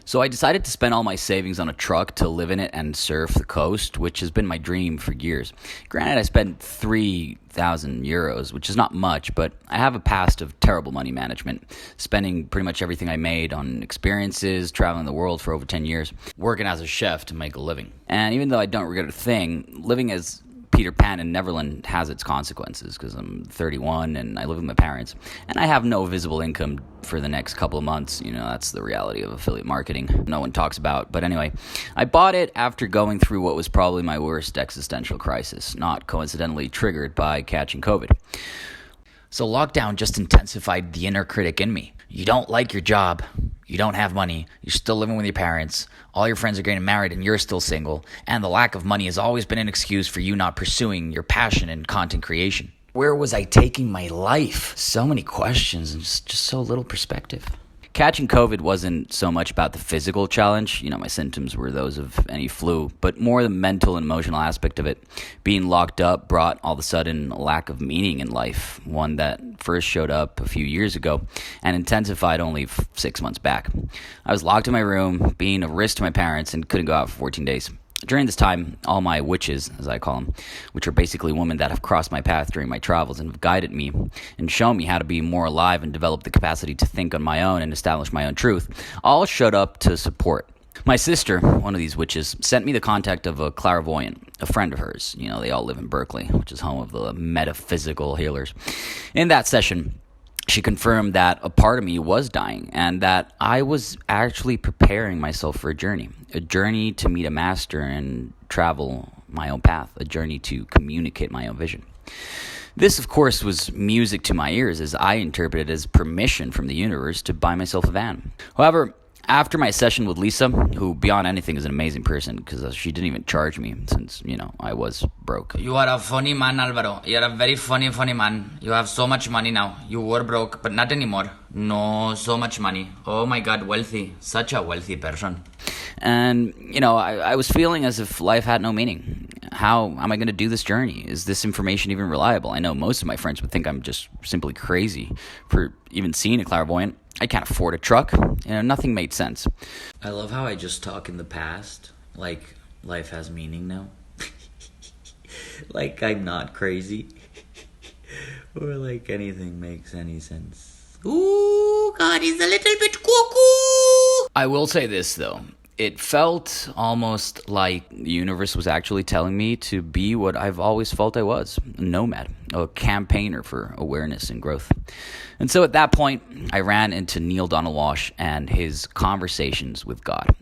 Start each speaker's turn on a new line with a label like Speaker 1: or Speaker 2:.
Speaker 1: So I decided to spend all my savings on a truck to live in it and surf the coast, which has been my dream for years. Granted, I spent 3,000 euros, which is not much, but I have a past of terrible money management, spending pretty much everything I made on experiences, traveling the world for over 10 years, working as a chef to make a living. And even though I don't regret a thing, living as Peter Pan in Neverland has its consequences because I'm 31 and I live with my parents and I have no visible income for the next couple of months. That's the reality of affiliate marketing no one talks about. But anyway, I bought it after going through what was probably my worst existential crisis, not coincidentally triggered by catching COVID. So lockdown just intensified the inner critic in me. You don't like your job. You don't have money. You're still living with your parents. All your friends are getting married and you're still single. And the lack of money has always been an excuse for you not pursuing your passion in content creation. Where was I taking my life? So many questions and just so little perspective. Catching COVID wasn't so much about the physical challenge. My symptoms were those of any flu, but more the mental and emotional aspect of it. Being locked up brought all of a sudden a lack of meaning in life, one that first showed up a few years ago and intensified only 6 months back. I was locked in my room, being a risk to my parents, and couldn't go out for 14 days. During this time, all my witches, as I call them, which are basically women that have crossed my path during my travels and have guided me and shown me how to be more alive and develop the capacity to think on my own and establish my own truth, all showed up to support. My sister, one of these witches, sent me the contact of a clairvoyant, a friend of hers. They all live in Berkeley, which is home of the metaphysical healers. In that session, she confirmed that a part of me was dying and that I was actually preparing myself for a journey to meet a master and travel my own path, a journey to communicate my own vision. This, of course, was music to my ears as I interpreted it as permission from the universe to buy myself a van. However, after my session with Lisa, who beyond anything is an amazing person because she didn't even charge me since, I was broke.
Speaker 2: You are a funny man, Alvaro. You are a very funny man. You have so much money now. You were broke, but not anymore. No, so much money. Oh my God, wealthy. Such a wealthy person.
Speaker 1: And, I was feeling as if life had no meaning. How am I going to do this journey? Is this information even reliable? I know most of my friends would think I'm just simply crazy for even seeing a clairvoyant. I can't afford a truck. Nothing made sense.
Speaker 2: I love how I just talk in the past, like life has meaning now. Like I'm not crazy. Or like anything makes any sense. Ooh, God, he's a little bit cuckoo.
Speaker 1: I will say this, though. It felt almost like the universe was actually telling me to be what I've always felt I was, a nomad, a campaigner for awareness and growth. And so at that point, I ran into Neale Donald Walsch and his conversations with God.